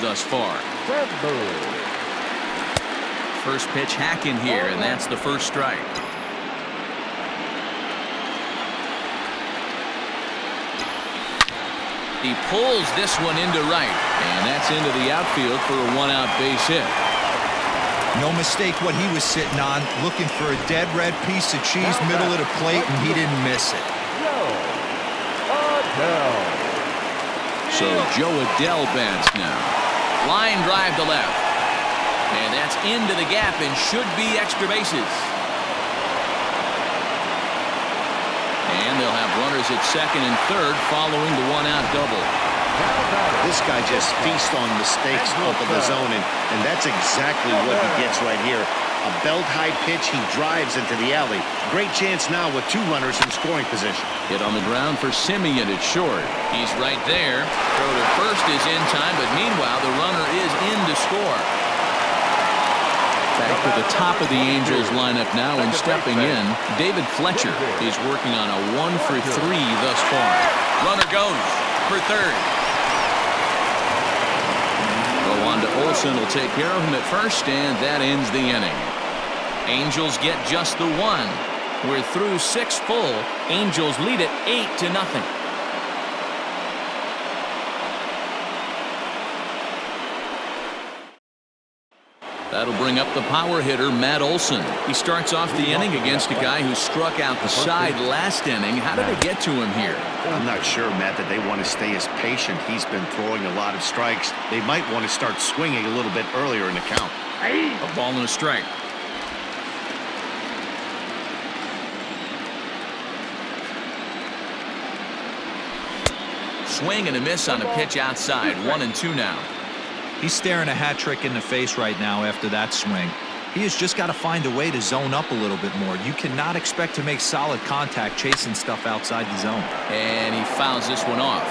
thus far. First pitch hacking here, and that's the first strike. He pulls this one into right, and that's into the outfield for a one-out base hit. No mistake what he was sitting on, looking for a dead red piece of cheese middle of the plate, and he didn't miss it. So Joe Adele bats now. Line drive to left. And that's into the gap and should be extra bases. And they'll have runners at second and third following the one-out double. This guy just feasts on mistakes off of the zone, and that's exactly what he gets right here. A belt-high pitch, he drives into the alley. Great chance now with two runners in scoring position. Hit on the ground for Simeon at short. He's right there. Throw to first is in time, but meanwhile the runner is in to score. Back to the top of the Angels lineup now, and stepping in, David Fletcher is working on a 1-for-3 thus far. Runner goes for third. Wanda Olson will take care of him at first, and that ends the inning. Angels get just the one. We're through 6 full. Angels lead it 8-0. That'll bring up the power hitter, Matt Olson. He starts off the inning against a guy who struck out the side last inning. How did it get to him here? I'm not sure, Matt, that they want to stay as patient. He's been throwing a lot of strikes. They might want to start swinging a little bit earlier in the count. A ball and a strike. Swing and a miss on a pitch outside. 1-2 now. He's staring a hat trick in the face right now after that swing. He has just got to find a way to zone up a little bit more. You cannot expect to make solid contact chasing stuff outside the zone. And he fouls this one off.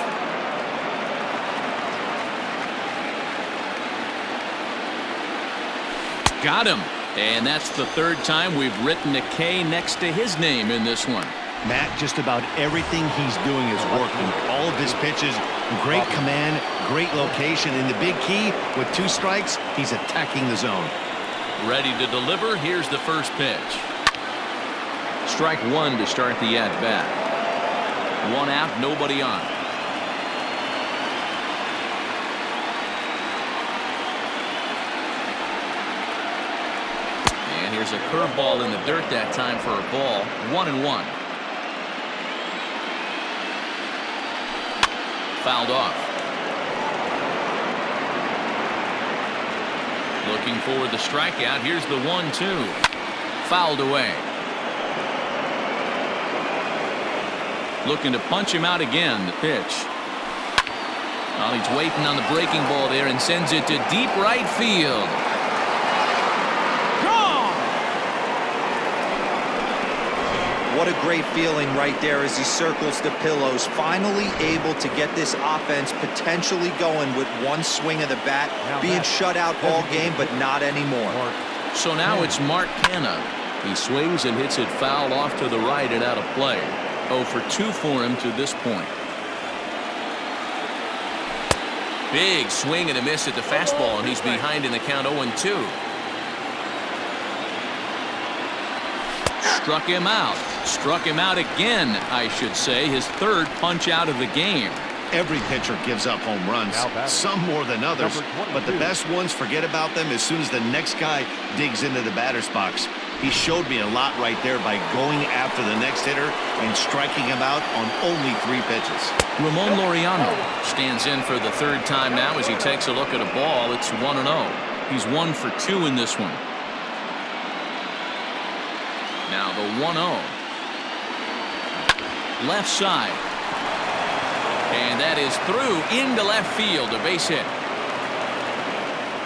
Got him. And that's the third time we've written a K next to his name in this one. Matt, just about everything he's doing is working. All of his pitches, great command, great location, and the big key, with 2 strikes, he's attacking the zone. Ready to deliver. Here's the first pitch. Strike 1 to start the at-bat. 1 out, nobody on. And here's a curveball in the dirt that time for a ball. 1-1. Fouled off. Looking for the strikeout. Here's the 1-2. Fouled away. Looking to punch him out again. The pitch. Well, he's waiting on the breaking ball there and sends it to deep right field. What a great feeling right there as he circles the pillows, finally able to get this offense potentially going with 1 swing of the bat, being shut out all game, but not anymore. So now it's Mark Canha. He swings and hits it foul off to the right and out of play. 0 for 2 for him to this point. Big swing and a miss at the fastball, and he's behind in the count. 0-2. Struck him out. Struck him out again, I should say. His 3rd punch out of the game. Every pitcher gives up home runs, some more than others, but the best ones, forget about them as soon as the next guy digs into the batter's box. He showed me a lot right there by going after the next hitter and striking him out on only 3 pitches. Ramon Laureano stands in for the 3rd time now as he takes a look at a ball. It's 1-0. He's 1 for 2 in this one. Now the 1-0. Left side. And that is through into left field. A base hit.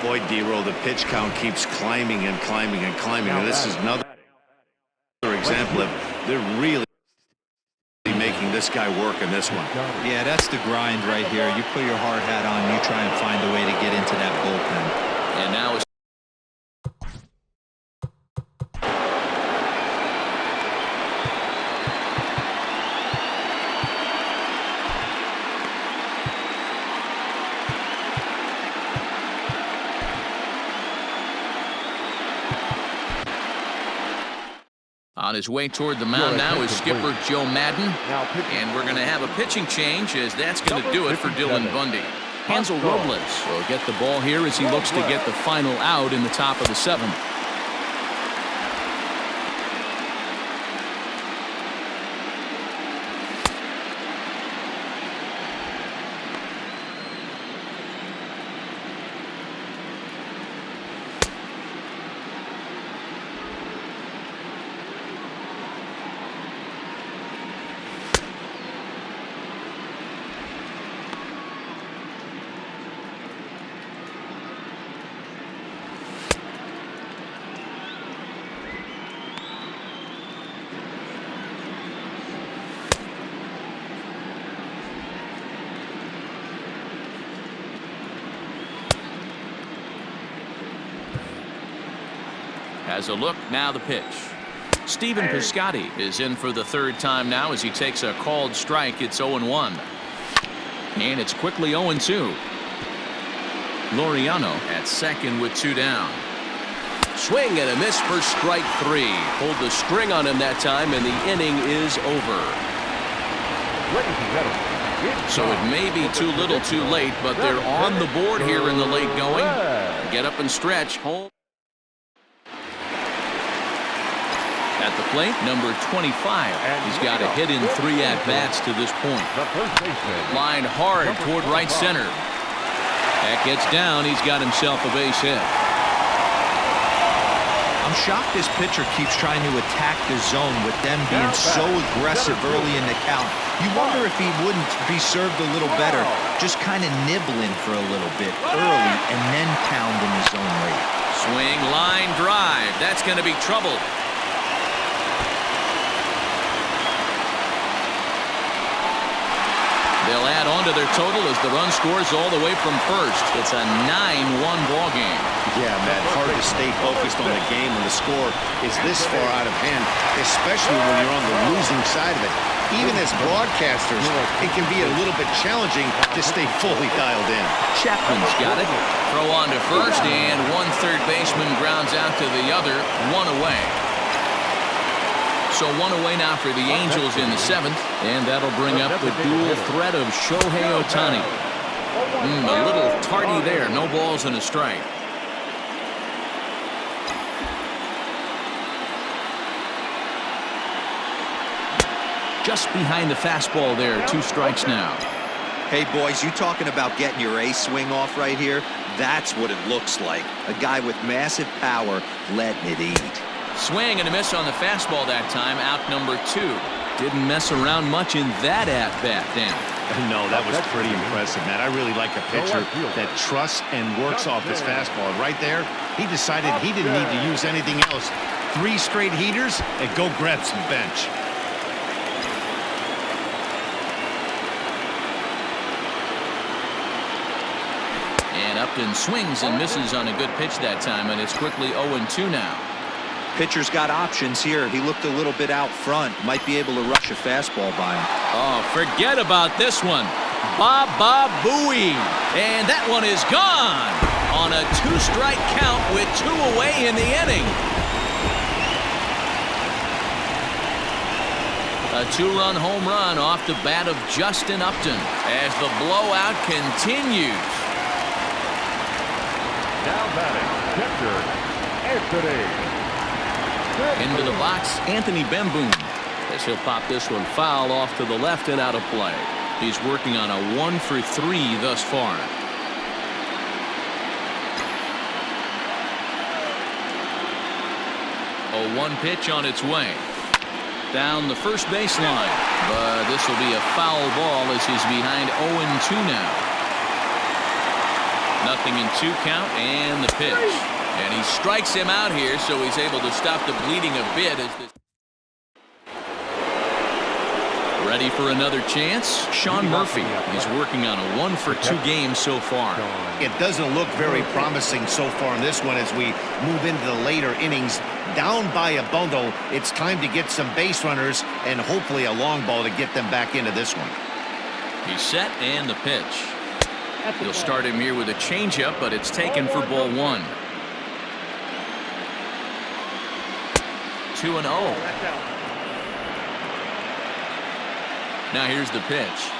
Boy, D-Row, the pitch count keeps climbing and climbing and climbing. And this is another example of they're really making this guy work in this one. Yeah, that's the grind right here. You put your hard hat on, you try and find a way to get into that bullpen. And now it's On his way toward the mound now is skipper Joe Madden. And we're going to have a pitching change, as that's going to do it for Dylan Bundy. Hansel Robles will get the ball here as he looks to get the final out in the top of the 7th. Has a look, now the pitch. Stephen Piscotty is in for the 3rd time now as he takes a called strike. It's 0-1. And it's quickly 0-2. Laureano at second with 2 down. Swing and a miss for strike 3. Pulled the string on him that time, and the inning is over. So it may be too little too late, but they're on the board here in the late going. Get up and stretch. Home. At the plate, number 25. He's got a hit in 3 at-bats to this point. Lined hard toward right center. That gets down. He's got himself a base hit. I'm shocked this pitcher keeps trying to attack the zone with them being so aggressive early in the count. You wonder if he wouldn't be served a little better, just kind of nibbling for a little bit early and then pounding the zone late. Swing, line drive. That's going to be trouble. They'll add on to their total as the run scores all the way from first. It's a 9-1 ball game. Yeah, Matt, hard to stay focused on the game when the score is this far out of hand, especially when you're on the losing side of it. Even as broadcasters, it can be a little bit challenging to stay fully dialed in. Chapman's got it. Throw on to first, and one third baseman grounds out to the other. 1 away. So 1 away now for the Angels in the 7th, and that'll bring up the dual threat of Shohei Ohtani. A little tardy there. No balls and a strike. Just behind the fastball there. 2 strikes now. Hey, boys, you talking about getting your A swing off right here? That's what it looks like. A guy with massive power letting it eat. Swing and a miss on the fastball that time. Out number 2. Didn't mess around much in that at-bat, Dan. No, that was pretty impressive, man. I really like a pitcher that trusts and works off his fastball. Right there, he decided he didn't need to use anything else. 3 straight heaters and go grab some bench. And Upton swings and misses on a good pitch that time, and it's quickly 0-2 now. Pitcher's got options here. He looked a little bit out front. Might be able to rush a fastball by him. Oh, forget about this one. Baba Booey. And that one is gone on a 2-strike count with 2 away in the inning. A 2-run home run off the bat of Justin Upton as the blowout continues. Now batting, catcher, Anthony. Into the box, Anthony Bemboom. As he'll pop this one foul off to the left and out of play. He's working on a 1 for 3 thus far. A 1 pitch on its way. Down the first baseline. But this will be a foul ball as he's behind 0-2 now. Nothing in 2 count and the pitch. And he strikes him out here, so he's able to stop the bleeding a bit. As this ready for another chance? Sean Murphy. He's working on a 1 for 2 game so far. It doesn't look very promising so far in this one as we move into the later innings. Down by a bundle, it's time to get some base runners and hopefully a long ball to get them back into this one. He's set and the pitch. He'll start him here with a changeup, but it's taken for ball 1. 2-0. Now here's the pitch.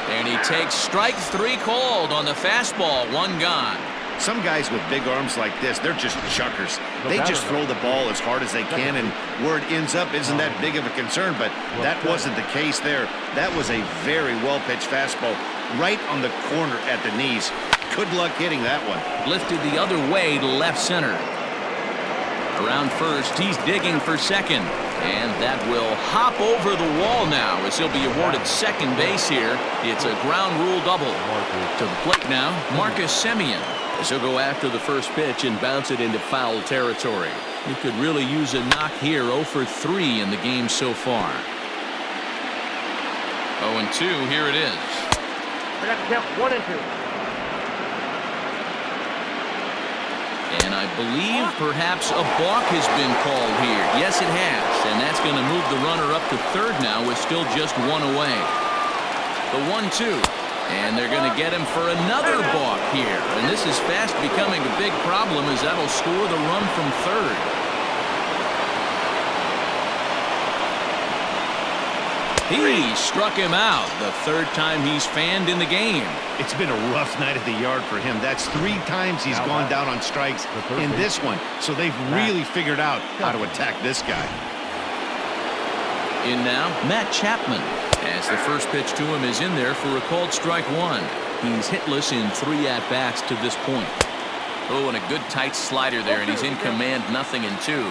And he takes strike 3 called on the fastball. 1 gone. Some guys with big arms like this, they're just chuckers. They just throw the ball as hard as they can, and where it ends up isn't that big of a concern, but that wasn't the case there. That was a very well-pitched fastball right on the corner at the knees. Good luck hitting that one. Lifted the other way to left center. Around first, he's digging for second. And that will hop over the wall now as he'll be awarded second base here. It's a ground rule double. To the plate now, Marcus Semien. As he'll go after the first pitch and bounce it into foul territory. He could really use a knock here. 0 for 3 in the game so far. 0-2, here it is. We're going to count 1-2. And I believe perhaps a balk has been called here. Yes, it has. And that's going to move the runner up to third now with still just 1 away. The 1-2. And they're going to get him for another balk here. And this is fast becoming a big problem as that'll score the run from third. He struck him out. The 3rd time he's fanned in the game. It's been a rough night at the yard for him. That's 3 times he's gone down on strikes in this one. So they've really figured out how to attack this guy. In now, Matt Chapman. As the first pitch to him is in there for a called strike 1. He's hitless in 3 at-bats to this point. Oh, and a good tight slider there, and he's in command, 0-2.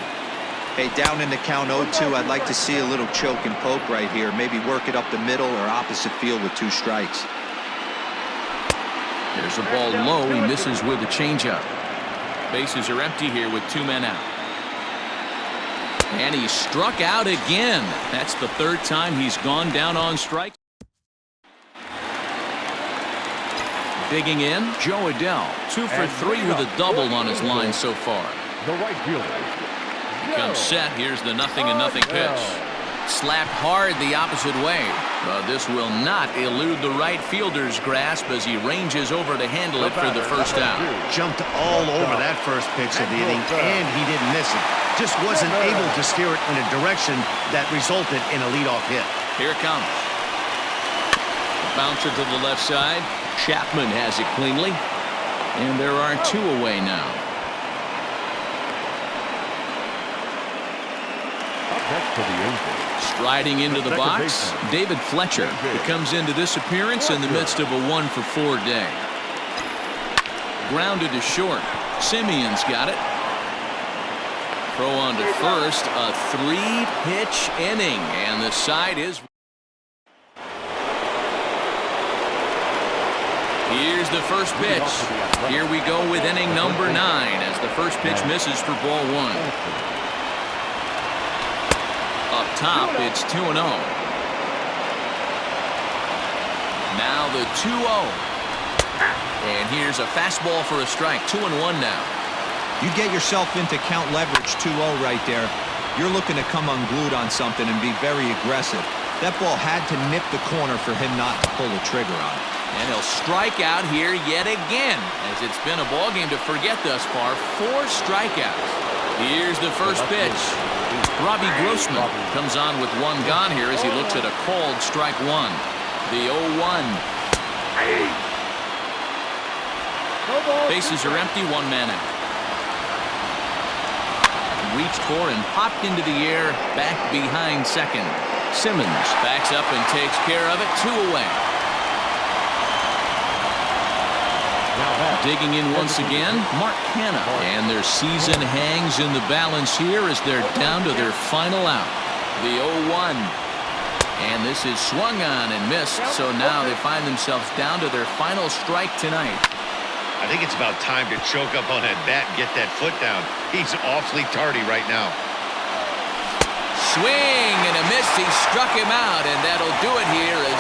Hey, down in the count 0-2, I'd like to see a little choke and poke right here. Maybe work it up the middle or opposite field with 2 strikes. There's a ball low. He misses with a changeup. Bases are empty here with 2 men out. And he struck out again. That's the 3rd time he's gone down on strikes. Digging in, Joe Adell. 2 for 3 with a double on his line so far. The right fielder. Comes set. Here's the 0-0 pitch. Slapped hard the opposite way. But this will not elude the right fielder's grasp as he ranges over to handle it for the first out. Jumped all over that first pitch of the inning, and he didn't miss it. Just wasn't able to steer it in a direction that resulted in a leadoff hit. Here it comes. Bouncer to the left side. Chapman has it cleanly. And there are 2 away now. Striding into the box, David Fletcher. He comes into this appearance in the midst of a 1 for 4 day. Grounded to short. Simeon's got it. Throw on to first. A 3-pitch inning, and the side is. Here's the first pitch. Here we go with inning number 9 as the first pitch misses for ball 1. Up top, it's 2-0. Now the 2-0. And here's a fastball for a strike. 2-1 now. You get yourself into count leverage 2-0 right there. You're looking to come unglued on something and be very aggressive. That ball had to nip the corner for him not to pull the trigger on it. And he'll strike out here yet again, as it's been a ball game to forget thus far. 4 strikeouts. Here's the first pitch. Robbie Grossman comes on with 1 gone here as he looks at a called strike 1. The 0-1. Bases are empty, 1 man out. Reached for and popped into the air, back behind second. Simmons backs up and takes care of it. 2 away. Digging in once again, Mark Canha. And their season hangs in the balance here as they're down to their final out. The 0-1. And this is swung on and missed, so now they find themselves down to their final strike tonight. I think it's about time to choke up on that bat and get that foot down. He's awfully tardy right now. Swing and a miss. He struck him out, and that'll do it here as